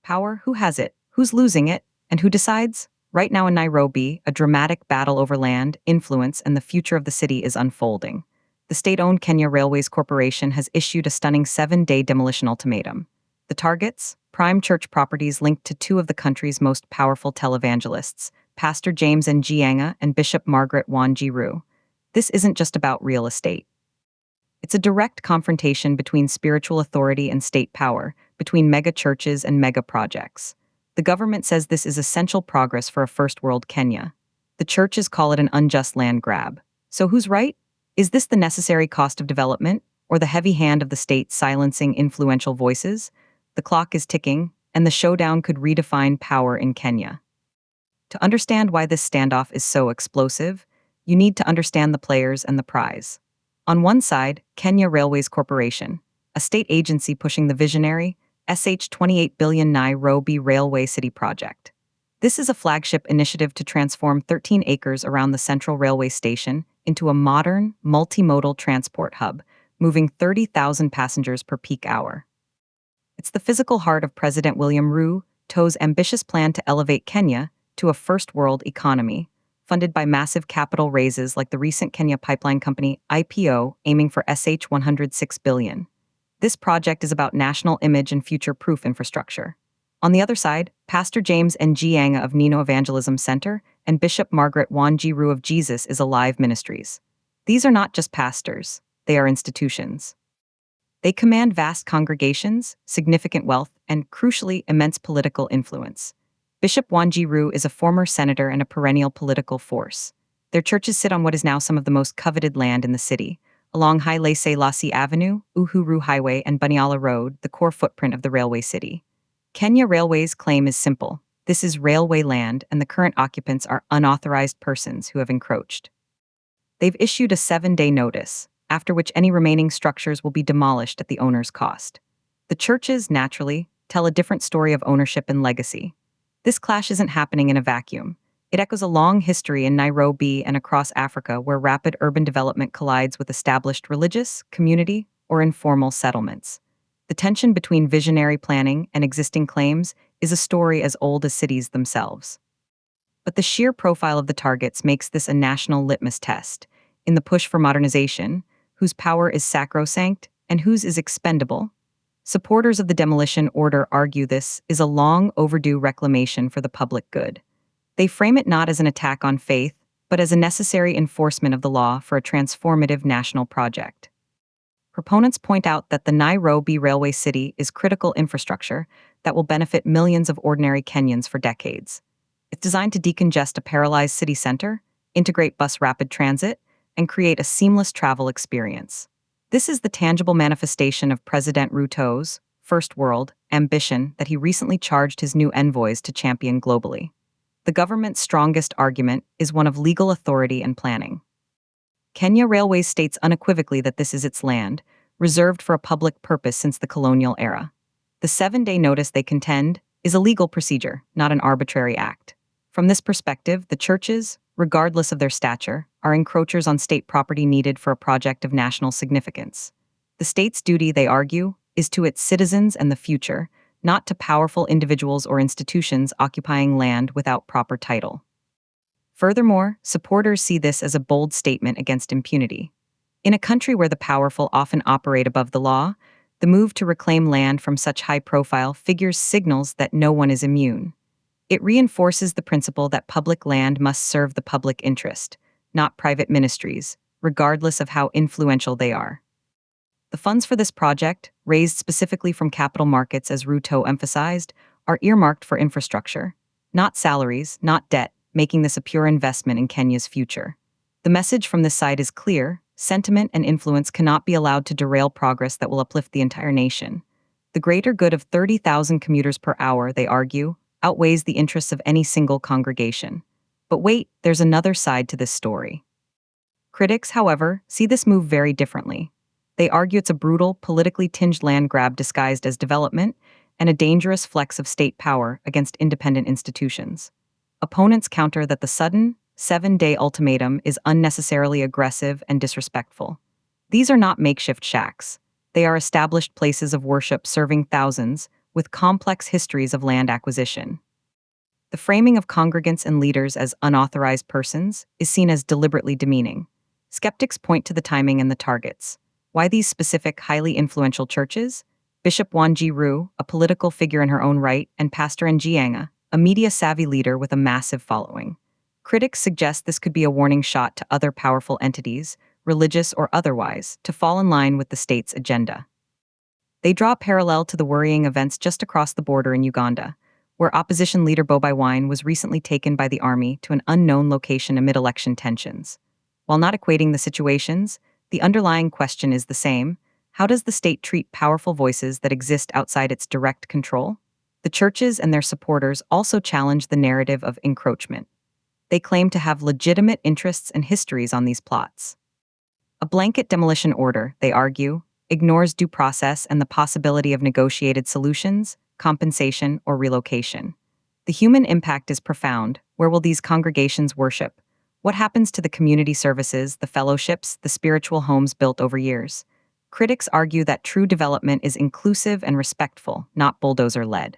Power, who has it, who's losing it, and who decides? Right now in Nairobi, a dramatic battle over land, influence, and the future of the city is unfolding. The state-owned Kenya Railways Corporation has issued a stunning 7-day demolition ultimatum. The targets? Prime church properties linked to two of the country's most powerful televangelists, Pastor James Njianga and Bishop Margaret Wanjiru. This isn't just about real estate. It's a direct confrontation between spiritual authority and state power, between mega churches and mega projects. The government says this is essential progress for a first world Kenya. The churches call it an unjust land grab. So who's right? Is this the necessary cost of development, or the heavy hand of the state silencing influential voices? The clock is ticking, and the showdown could redefine power in Kenya. To understand why this standoff is so explosive, you need to understand the players and the prize. On one side, Kenya Railways Corporation, a state agency pushing the visionary $28 billion Nairobi Railway City project. This is a flagship initiative to transform 13 acres around the Central Railway Station into a modern, multimodal transport hub, moving 30,000 passengers per peak hour. It's the physical heart of President William Ruto's ambitious plan to elevate Kenya to a first-world economy, funded by massive capital raises like the recent Kenya Pipeline Company IPO aiming for $106 billion. This project is about national image and future-proof infrastructure. On the other side, Pastor James Njianga of Nino Evangelism Center and Bishop Margaret Wanjiru of Jesus is Alive Ministries. These are not just pastors, they are institutions. They command vast congregations, significant wealth, and, crucially, immense political influence. Bishop Wanjiru is a former senator and a perennial political force. Their churches sit on what is now some of the most coveted land in the city, along Haile Selassie Avenue, Uhuru Highway, and Baniala Road, the core footprint of the railway city. Kenya Railways' claim is simple. This is railway land, and the current occupants are unauthorized persons who have encroached. They've issued a 7-day notice, after which any remaining structures will be demolished at the owner's cost. The churches, naturally, tell a different story of ownership and legacy. This clash isn't happening in a vacuum. It echoes a long history in Nairobi and across Africa where rapid urban development collides with established religious, community, or informal settlements. The tension between visionary planning and existing claims is a story as old as cities themselves. But the sheer profile of the targets makes this a national litmus test. In the push for modernization, whose power is sacrosanct and whose is expendable, supporters of the demolition order argue this is a long overdue reclamation for the public good. They frame it not as an attack on faith, but as a necessary enforcement of the law for a transformative national project. Proponents point out that the Nairobi Railway City is critical infrastructure that will benefit millions of ordinary Kenyans for decades. It's designed to decongest a paralyzed city center, integrate bus rapid transit, and create a seamless travel experience. This is the tangible manifestation of President Ruto's first world ambition that he recently charged his new envoys to champion globally. The government's strongest argument is one of legal authority and planning. Kenya Railways states unequivocally that this is its land, reserved for a public purpose since the colonial era. The 7-day notice, they contend, is a legal procedure, not an arbitrary act. From this perspective, the churches, regardless of their stature, are encroachers on state property needed for a project of national significance. The state's duty, they argue, is to its citizens and the future, not to powerful individuals or institutions occupying land without proper title. Furthermore, supporters see this as a bold statement against impunity. In a country where the powerful often operate above the law, the move to reclaim land from such high-profile figures signals that no one is immune. It reinforces the principle that public land must serve the public interest, not private ministries, regardless of how influential they are. The funds for this project, raised specifically from capital markets as Ruto emphasized, are earmarked for infrastructure, not salaries, not debt, making this a pure investment in Kenya's future. The message from this side is clear: sentiment and influence cannot be allowed to derail progress that will uplift the entire nation. The greater good of 30,000 commuters per hour, they argue, outweighs the interests of any single congregation. But wait, there's another side to this story. Critics, however, see this move very differently. They argue it's a brutal, politically tinged land grab disguised as development and a dangerous flex of state power against independent institutions. Opponents counter that the sudden, 7-day ultimatum is unnecessarily aggressive and disrespectful. These are not makeshift shacks. They are established places of worship serving thousands, with complex histories of land acquisition. The framing of congregants and leaders as unauthorized persons is seen as deliberately demeaning. Skeptics point to the timing and the targets. Why these specific, highly influential churches? Bishop Wan Ji-ru, a political figure in her own right, and Pastor Njianga, a media-savvy leader with a massive following. Critics suggest this could be a warning shot to other powerful entities, religious or otherwise, to fall in line with the state's agenda. They draw a parallel to the worrying events just across the border in Uganda, where opposition leader Bobi Wine was recently taken by the army to an unknown location amid election tensions. While not equating the situations, the underlying question is the same: how does the state treat powerful voices that exist outside its direct control? The churches and their supporters also challenge the narrative of encroachment. They claim to have legitimate interests and histories on these plots. A blanket demolition order, they argue, ignores due process and the possibility of negotiated solutions, compensation, or relocation. The human impact is profound. Where will these congregations worship? What happens to the community services, the fellowships, the spiritual homes built over years? Critics argue that true development is inclusive and respectful, not bulldozer-led.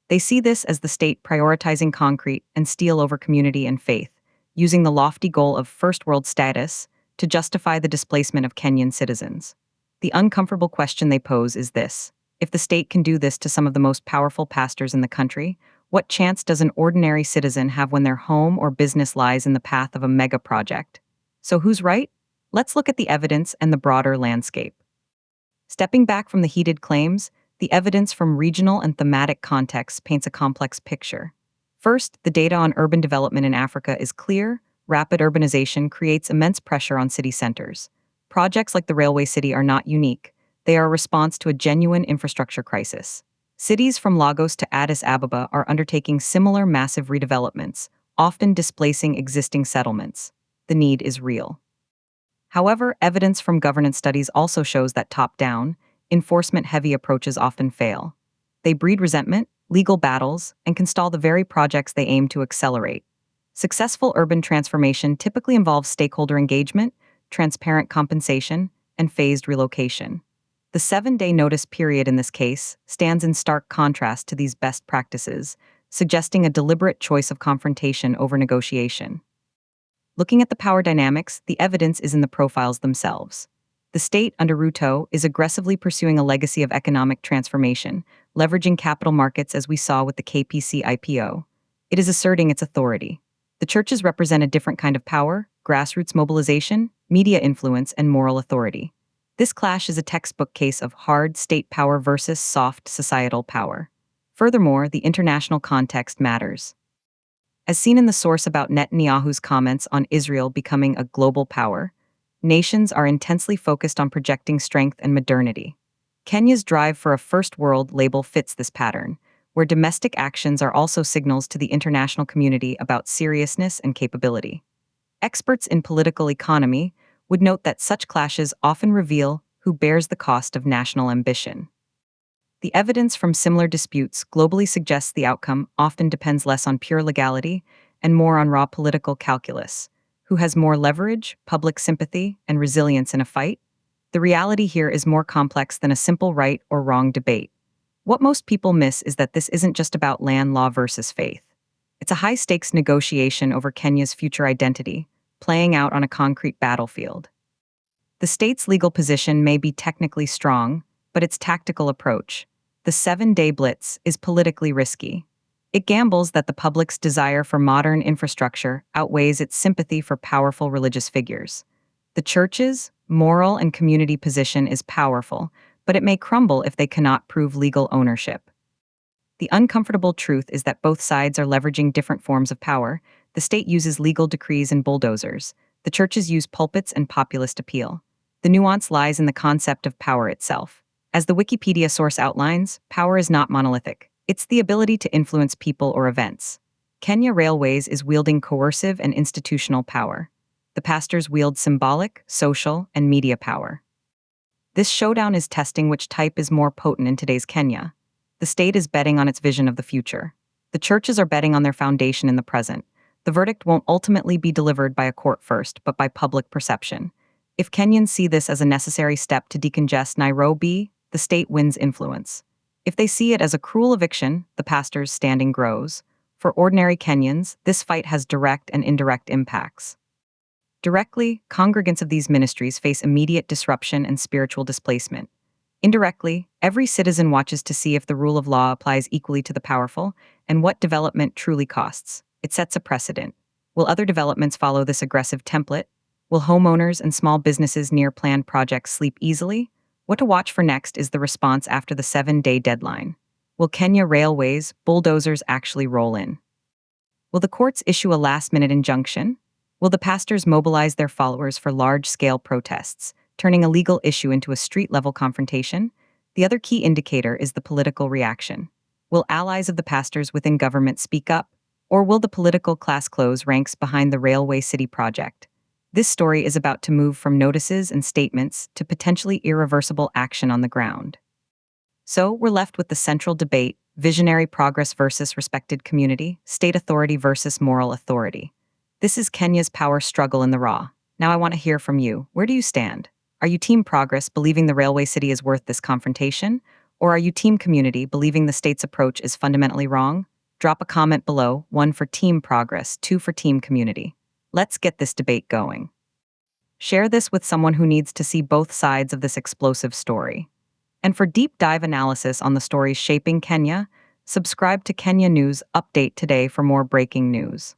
They see this as the state prioritizing concrete and steel over community and faith, using the lofty goal of first world status to justify the displacement of Kenyan citizens. The uncomfortable question they pose is this: if the state can do this to some of the most powerful pastors in the country, what chance does an ordinary citizen have when their home or business lies in the path of a mega project? So who's right? Let's look at the evidence and the broader landscape. Stepping back from the heated claims, the evidence from regional and thematic contexts paints a complex picture. First, the data on urban development in Africa is clear. Rapid urbanization creates immense pressure on city centers. Projects like the Railway City are not unique. They are a response to a genuine infrastructure crisis. Cities from Lagos to Addis Ababa are undertaking similar massive redevelopments, often displacing existing settlements. The need is real. However, evidence from governance studies also shows that top-down, enforcement-heavy approaches often fail. They breed resentment, legal battles, and can stall the very projects they aim to accelerate. Successful urban transformation typically involves stakeholder engagement, transparent compensation, and phased relocation. The 7-day notice period in this case stands in stark contrast to these best practices, suggesting a deliberate choice of confrontation over negotiation. Looking at the power dynamics, the evidence is in the profiles themselves. The state, under Ruto, is aggressively pursuing a legacy of economic transformation, leveraging capital markets as we saw with the KPC IPO. It is asserting its authority. The churches represent a different kind of power: grassroots mobilization, media influence, and moral authority. This clash is a textbook case of hard state power versus soft societal power. Furthermore, the international context matters. As seen in the source about Netanyahu's comments on Israel becoming a global power, nations are intensely focused on projecting strength and modernity. Kenya's drive for a first world label fits this pattern, where domestic actions are also signals to the international community about seriousness and capability. Experts in political economy would note that such clashes often reveal who bears the cost of national ambition. The evidence from similar disputes globally suggests the outcome often depends less on pure legality and more on raw political calculus. Who has more leverage, public sympathy, and resilience in a fight? The reality here is more complex than a simple right or wrong debate. What most people miss is that this isn't just about land law versus faith. It's a high-stakes negotiation over Kenya's future identity, playing out on a concrete battlefield. The state's legal position may be technically strong, but its tactical approach, the 7-day blitz, is politically risky. It gambles that the public's desire for modern infrastructure outweighs its sympathy for powerful religious figures. The church's moral and community position is powerful, but it may crumble if they cannot prove legal ownership. The uncomfortable truth is that both sides are leveraging different forms of power. The state uses legal decrees and bulldozers. The churches use pulpits and populist appeal. The nuance lies in the concept of power itself. As the Wikipedia source outlines, power is not monolithic. It's the ability to influence people or events. Kenya Railways is wielding coercive and institutional power. The pastors wield symbolic, social, and media power. This showdown is testing which type is more potent in today's Kenya. The state is betting on its vision of the future. The churches are betting on their foundation in the present. The verdict won't ultimately be delivered by a court first, but by public perception. If Kenyans see this as a necessary step to decongest Nairobi, the state wins influence. If they see it as a cruel eviction, the pastor's standing grows. For ordinary Kenyans, this fight has direct and indirect impacts. Directly, congregants of these ministries face immediate disruption and spiritual displacement. Indirectly, every citizen watches to see if the rule of law applies equally to the powerful and what development truly costs. It sets a precedent. Will other developments follow this aggressive template? Will homeowners and small businesses near planned projects sleep easily? What to watch for next is the response after the 7-day deadline. Will Kenya Railways bulldozers actually roll in? Will the courts issue a last-minute injunction? Will the pastors mobilize their followers for large-scale protests, turning a legal issue into a street-level confrontation? The other key indicator is the political reaction. Will allies of the pastors within government speak up? Or will the political class close ranks behind the Railway City project? This story is about to move from notices and statements to potentially irreversible action on the ground. So, we're left with the central debate: visionary progress versus respected community, state authority versus moral authority. This is Kenya's power struggle in the raw. Now I want to hear from you. Where do you stand? Are you team progress, believing the railway city is worth this confrontation? Or are you team community, believing the state's approach is fundamentally wrong? Drop a comment below, 1 for team progress, 2 for team community. Let's get this debate going. Share this with someone who needs to see both sides of this explosive story. And for deep dive analysis on the stories shaping Kenya, subscribe to Kenya News Update today for more breaking news.